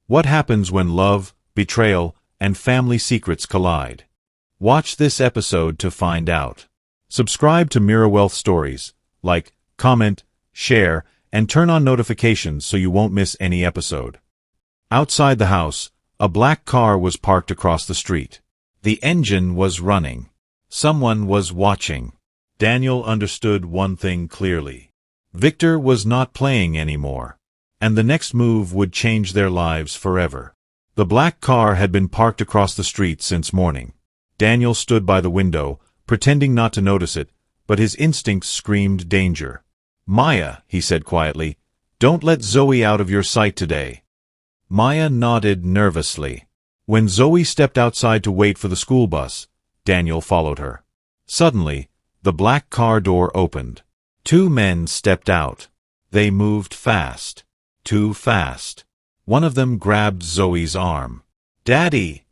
What happens when love, betrayal, and family secrets collide? Watch this episode to find out. Subscribe to Mira Wealth Stories. Like, comment, share, and turn on notifications so you won't miss any episode. Outside the house, a black car was parked across the street. The engine was running. Someone was watching. Daniel understood one thing clearly. Victor was not playing anymore, and the next move would change their lives forever. The black car had been parked across the street since morning. Daniel stood by the window, pretending not to notice it, but his instincts screamed danger. "Maya," he said quietly, "don't let Zoe out of your sight today." Maya nodded nervously. When Zoe stepped outside to wait for the school bus, Daniel followed her. Suddenly, the black car door opened. Two men stepped out. They moved fast. Too fast. One of them grabbed Zoe's arm. "Daddy!"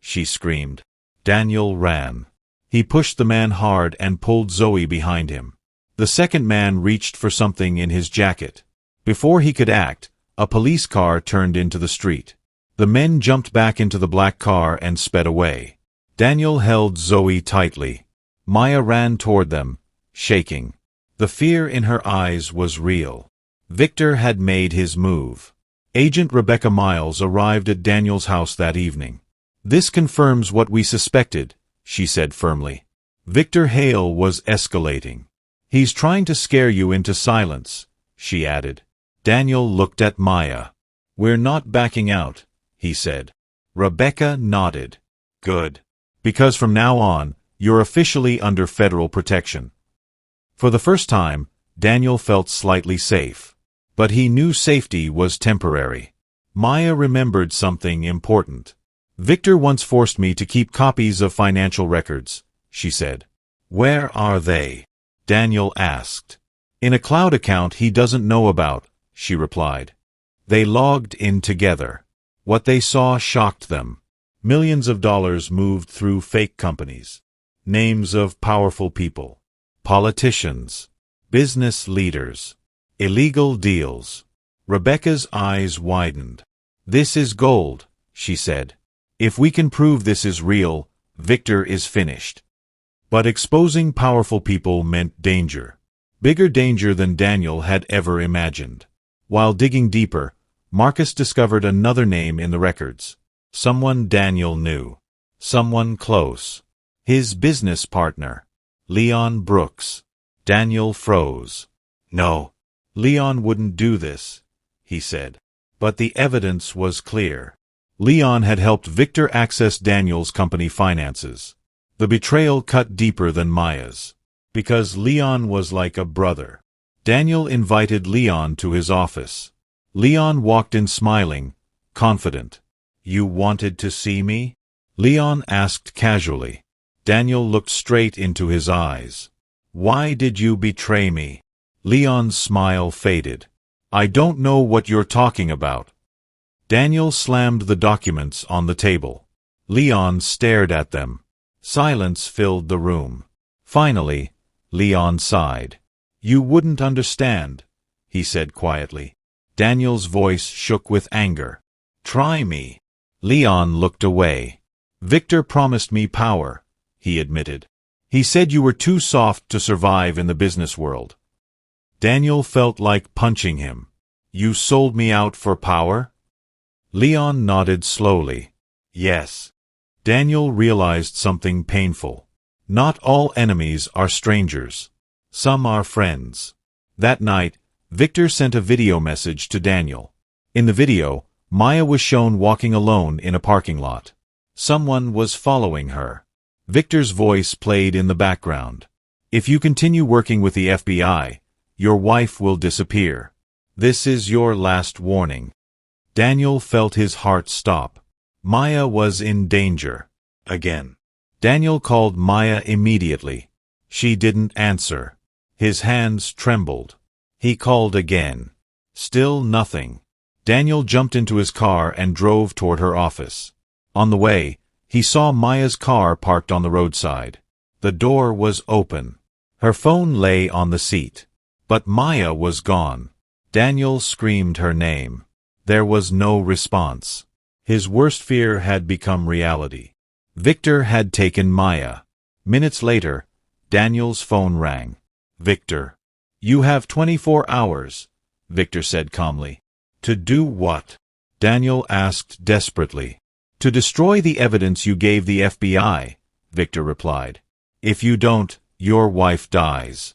she screamed. Daniel ran. He pushed the man hard and pulled Zoe behind him. The second man reached for something in his jacket. Before he could act, a police car turned into the street. The men jumped back into the black car and sped away. Daniel held Zoe tightly. Maya ran toward them, shaking. The fear in her eyes was real. Victor had made his move. Agent Rebecca Miles arrived at Daniel's house that evening. "This confirms what we suspected," she said firmly. "Victor Hale was escalating. He's trying to scare you into silence," she added. Daniel looked at Maya. "We're not backing out," he said. Rebecca nodded. "Good. Because from now on, you're officially under federal protection." For the first time, Daniel felt slightly safe. But he knew safety was temporary. Maya remembered something important. "Victor once forced me to keep copies of financial records," she said. "Where are they?" Daniel asked. "In a cloud account he doesn't know about," she replied. They logged in together. What they saw shocked them. Millions of dollars moved through fake companies. Names of powerful people. Politicians. Business leaders. Illegal deals. Rebecca's eyes widened. "This is gold," she said. "If we can prove this is real, Victor is finished." But exposing powerful people meant danger. Bigger danger than Daniel had ever imagined. While digging deeper, Marcus discovered another name in the records. Someone Daniel knew. Someone close. His business partner. Leon Brooks. Daniel froze. "No, Leon wouldn't do this," he said. But the evidence was clear. Leon had helped Victor access Daniel's company finances. The betrayal cut deeper than Maya's. Because Leon was like a brother. Daniel invited Leon to his office. Leon walked in smiling, confident. "You wanted to see me?" Leon asked casually. Daniel looked straight into his eyes. "Why did you betray me?" Leon's smile faded. "I don't know what you're talking about." Daniel slammed the documents on the table. Leon stared at them. Silence filled the room. Finally, Leon sighed. "You wouldn't understand," he said quietly. Daniel's voice shook with anger. "Try me." Leon looked away. "Victor promised me power," he admitted. "He said you were too soft to survive in the business world." Daniel felt like punching him. "You sold me out for power?" Leon nodded slowly. "Yes." Daniel realized something painful. Not all enemies are strangers. Some are friends. That night, Victor sent a video message to Daniel. In the video, Maya was shown walking alone in a parking lot. Someone was following her. Victor's voice played in the background. "If you continue working with the FBI, your wife will disappear. This is your last warning." Daniel felt his heart stop. Maya was in danger. Again. Daniel called Maya immediately. She didn't answer. His hands trembled. He called again. Still nothing. Daniel jumped into his car and drove toward her office. On the way, he saw Maya's car parked on the roadside. The door was open. Her phone lay on the seat. But Maya was gone. Daniel screamed her name. There was no response. His worst fear had become reality. Victor had taken Maya. Minutes later, Daniel's phone rang. "Victor, you have 24 hours," Victor said calmly. "To do what?" Daniel asked desperately. "To destroy the evidence you gave the FBI," Victor replied. "If you don't, your wife dies."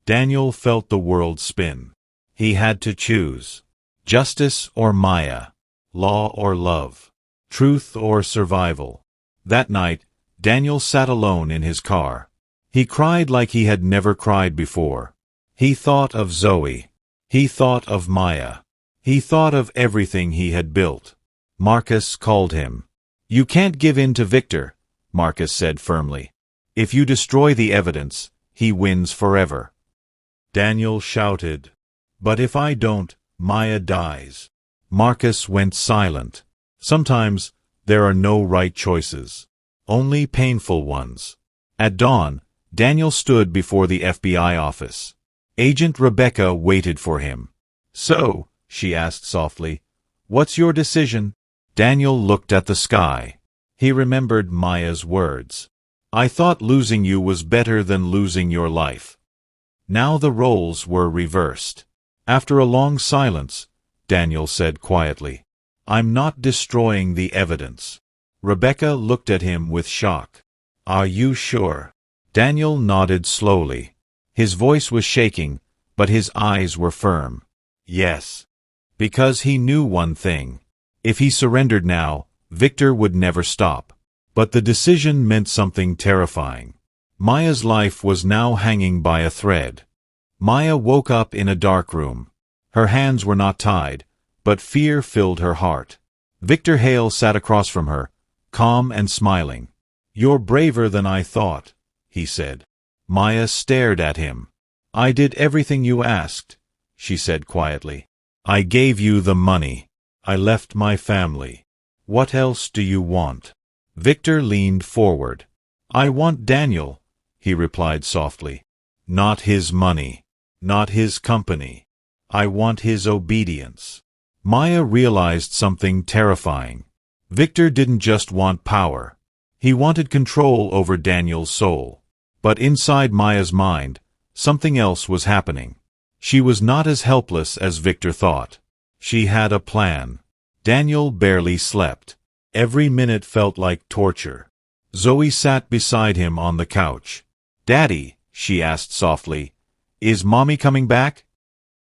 Daniel felt the world spin. He had to choose. Justice or Maya. Law or love. Truth or survival. That night, Daniel sat alone in his car. He cried like he had never cried before. He thought of Zoe. He thought of Maya. He thought of everything he had built. Marcus called him. "You can't give in to Victor," Marcus said firmly. "If you destroy the evidence, he wins forever." Daniel shouted, "But if I don't, Maya dies." Marcus went silent. Sometimes there are no right choices, only painful ones. At dawn, Daniel stood before the FBI office. Agent Rebecca waited for him. "So," she asked softly, "what's your decision?" Daniel looked at the sky. He remembered Maya's words. "I thought losing you was better than losing your life." Now the roles were reversed. After a long silence, Daniel said quietly, "I'm not destroying the evidence." Rebecca looked at him with shock. "Are you sure?" Daniel nodded slowly. His voice was shaking, but his eyes were firm. "Yes." Because he knew one thing. If he surrendered now, Victor would never stop. But the decision meant something terrifying. Maya's life was now hanging by a thread. Maya woke up in a dark room. Her hands were not tied, but fear filled her heart. Victor Hale sat across from her, calm and smiling. "You're braver than I thought," he said. Maya stared at him. "I did everything you asked," she said quietly. "I gave you the money. I left my family. What else do you want?" Victor leaned forward. "I want Daniel," he replied softly. "Not his money. Not his company. I want his obedience." Maya realized something terrifying. Victor didn't just want power. He wanted control over Daniel's soul. But inside Maya's mind, something else was happening. She was not as helpless as Victor thought. She had a plan. Daniel barely slept. Every minute felt like torture. Zoe sat beside him on the couch. "Daddy," she asked softly, "is Mommy coming back?"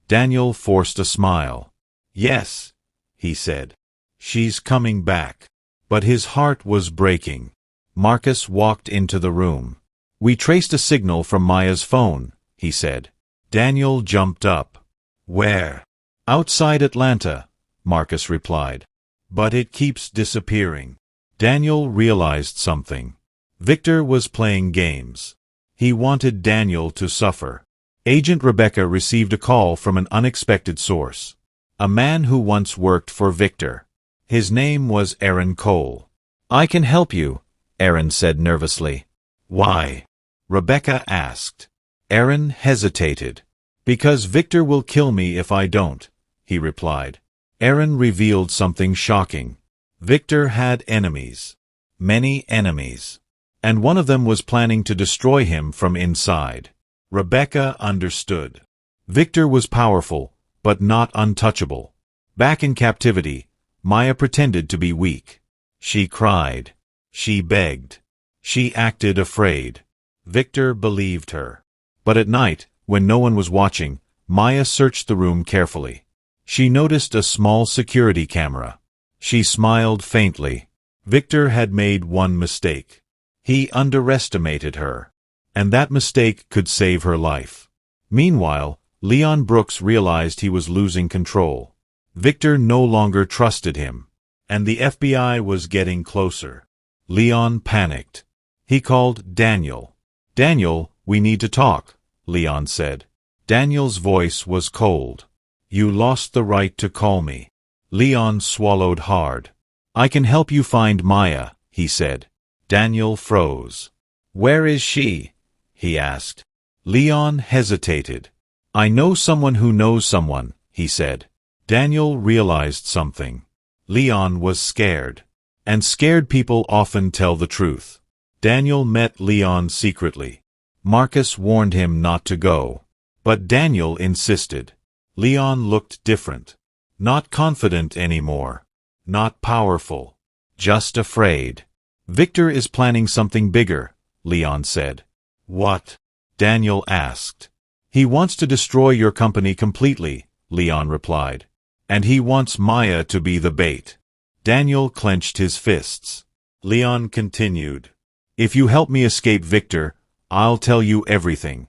Daniel forced a smile. "Yes," he said. "She's coming back." But his heart was breaking. Marcus walked into the room. "We traced a signal from Maya's phone," he said. Daniel jumped up. "Where?" "Outside Atlanta," Marcus replied. "But it keeps disappearing." Daniel realized something. Victor was playing games. He wanted Daniel to suffer. Agent Rebecca received a call from an unexpected source. A man who once worked for Victor. His name was Aaron Cole. "I can help you," Aaron said nervously. "Why?" Rebecca asked. Aaron hesitated. "Because Victor will kill me if I don't," he replied. Aaron revealed something shocking. Victor had enemies. Many enemies. And one of them was planning to destroy him from inside. Rebecca understood. Victor was powerful, but not untouchable. Back in captivity, Maya pretended to be weak. She cried. She begged. She acted afraid. Victor believed her. But at night, when no one was watching, Maya searched the room carefully. She noticed a small security camera. She smiled faintly. Victor had made one mistake. He underestimated her. And that mistake could save her life. Meanwhile, Leon Brooks realized he was losing control. Victor no longer trusted him. And the FBI was getting closer. Leon panicked. He called Daniel. "Daniel, we need to talk," Leon said. Daniel's voice was cold. "You lost the right to call me." Leon swallowed hard. "I can help you find Maya," he said. Daniel froze. "Where is she?" he asked. Leon hesitated. "I know someone who knows someone," he said. Daniel realized something. Leon was scared. And scared people often tell the truth. Daniel met Leon secretly. Marcus warned him not to go. But Daniel insisted. Leon looked different. Not confident anymore. Not powerful. Just afraid. Victor is planning something bigger, Leon said. What? Daniel asked. He wants to destroy your company completely, Leon replied. And he wants Maya to be the bait. Daniel clenched his fists. Leon continued. If you help me escape Victor, I'll tell you everything.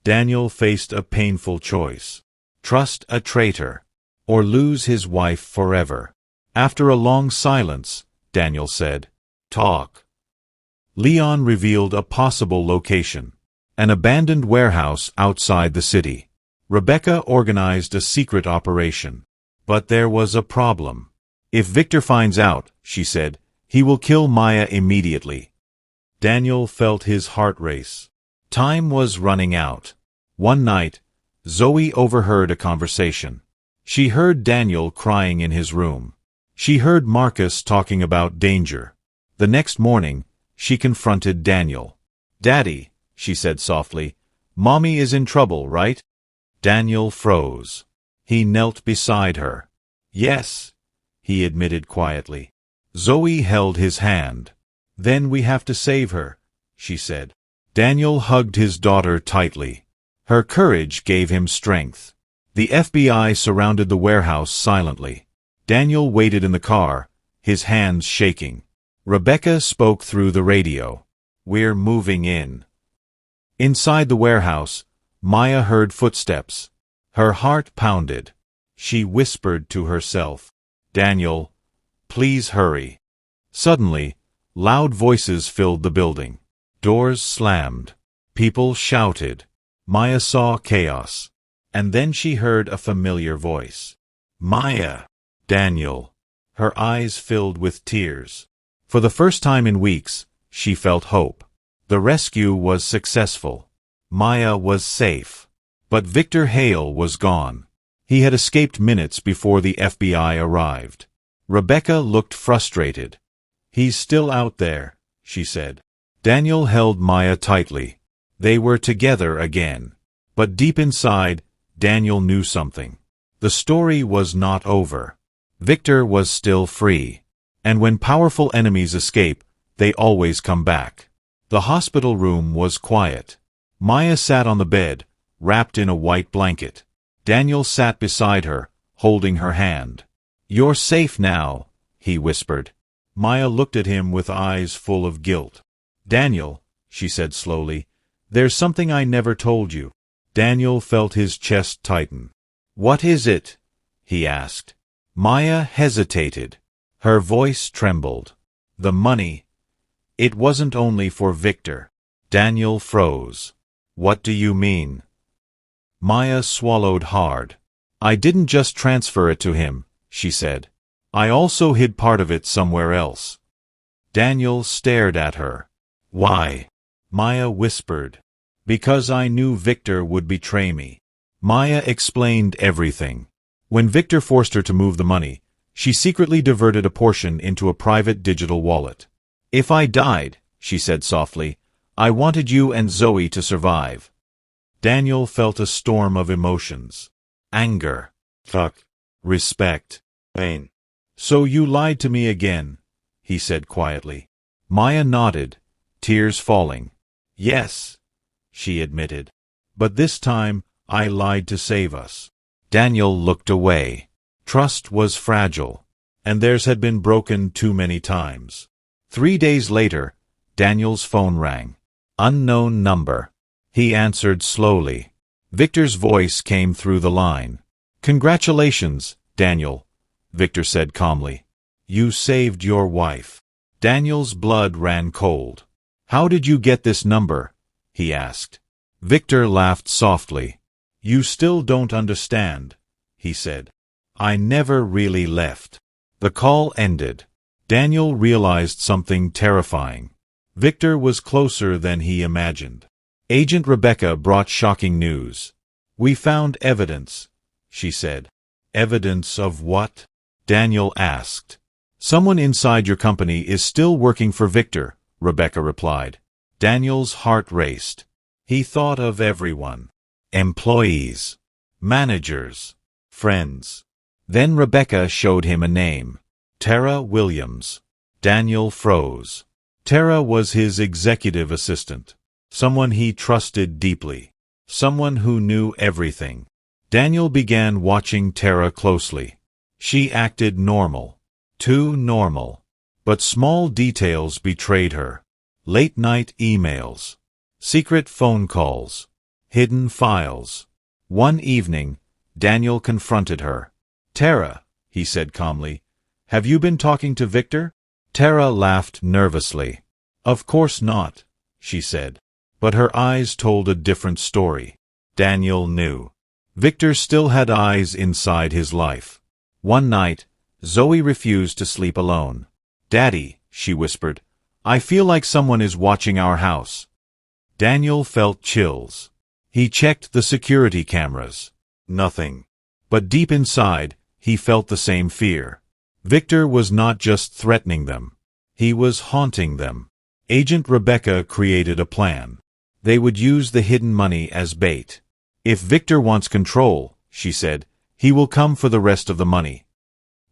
Daniel faced a painful choice. Trust a traitor, or lose his wife forever. After a long silence, Daniel said, Talk. Leon revealed a possible location. An abandoned warehouse outside the city. Rebecca organized a secret operation. But there was a problem. If Victor finds out, she said, he will kill Maya immediately. Daniel felt his heart race. Time was running out. One night, Zoe overheard a conversation. She heard Daniel crying in his room. She heard Marcus talking about danger. The next morning, she confronted Daniel. Daddy, she said softly, Mommy is in trouble, right? Daniel froze. He knelt beside her. Yes, he admitted quietly. Zoe held his hand. Then we have to save her, she said. Daniel hugged his daughter tightly. Her courage gave him strength. The FBI surrounded the warehouse silently. Daniel waited in the car, his hands shaking. Rebecca spoke through the radio. We're moving in. Inside the warehouse, Maya heard footsteps. Her heart pounded. She whispered to herself, Daniel, please hurry. Suddenly, loud voices filled the building. Doors slammed. People shouted. Maya saw chaos. And then she heard a familiar voice. Maya! Daniel. Her eyes filled with tears. For the first time in weeks, she felt hope. The rescue was successful. Maya was safe. But Victor Hale was gone. He had escaped minutes before the FBI arrived. Rebecca looked frustrated. He's still out there, she said. Daniel held Maya tightly. They were together again. But deep inside, Daniel knew something. The story was not over. Victor was still free. And when powerful enemies escape, they always come back. The hospital room was quiet. Maya sat on the bed, wrapped in a white blanket. Daniel sat beside her, holding her hand. You're safe now, he whispered. Maya looked at him with eyes full of guilt. Daniel, she said slowly, there's something I never told you. Daniel felt his chest tighten. What is it? He asked. Maya hesitated. Her voice trembled. The money. It wasn't only for Victor. Daniel froze. What do you mean? Maya swallowed hard. I didn't just transfer it to him, she said. I also hid part of it somewhere else. Daniel stared at her. Why? Maya whispered. Because I knew Victor would betray me. Maya explained everything. When Victor forced her to move the money, she secretly diverted a portion into a private digital wallet. If I died, she said softly, I wanted you and Zoe to survive. Daniel felt a storm of emotions. Anger. Fuck. Respect. Pain. So you lied to me again, he said quietly. Maya nodded, tears falling. Yes, she admitted. But this time, I lied to save us. Daniel looked away. Trust was fragile, and theirs had been broken too many times. 3 days later, Daniel's phone rang. Unknown number. He answered slowly. Victor's voice came through the line. Congratulations, Daniel, Victor said calmly. You saved your wife. Daniel's blood ran cold. How did you get this number? He asked. Victor laughed softly. You still don't understand, he said. I never really left. The call ended. Daniel realized something terrifying. Victor was closer than he imagined. Agent Rebecca brought shocking news. We found evidence, she said. Evidence of what? Daniel asked. Someone inside your company is still working for Victor, Rebecca replied. Daniel's heart raced. He thought of everyone. Employees, managers, friends. Then Rebecca showed him a name. Tara Williams. Daniel froze. Tara was his executive assistant. Someone he trusted deeply. Someone who knew everything. Daniel began watching Tara closely. She acted normal. Too normal. But small details betrayed her. Late-night emails. Secret phone calls. Hidden files. One evening, Daniel confronted her. Tara, he said calmly, have you been talking to Victor? Tara laughed nervously. Of course not, she said. But her eyes told a different story. Daniel knew. Victor still had eyes inside his life. One night, Zoe refused to sleep alone. Daddy, she whispered, I feel like someone is watching our house. Daniel felt chills. He checked the security cameras. Nothing. But deep inside, he felt the same fear. Victor was not just threatening them. He was haunting them. Agent Rebecca created a plan. They would use the hidden money as bait. If Victor wants control, she said, he will come for the rest of the money.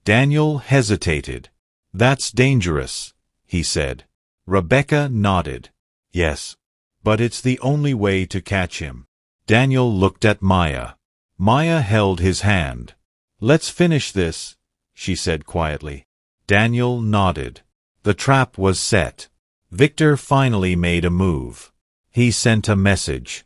Daniel hesitated. That's dangerous, he said. Rebecca nodded. Yes. But it's the only way to catch him. Daniel looked at Maya. Maya held his hand. Let's finish this, she said quietly. Daniel nodded. The trap was set. Victor finally made a move. He sent a message.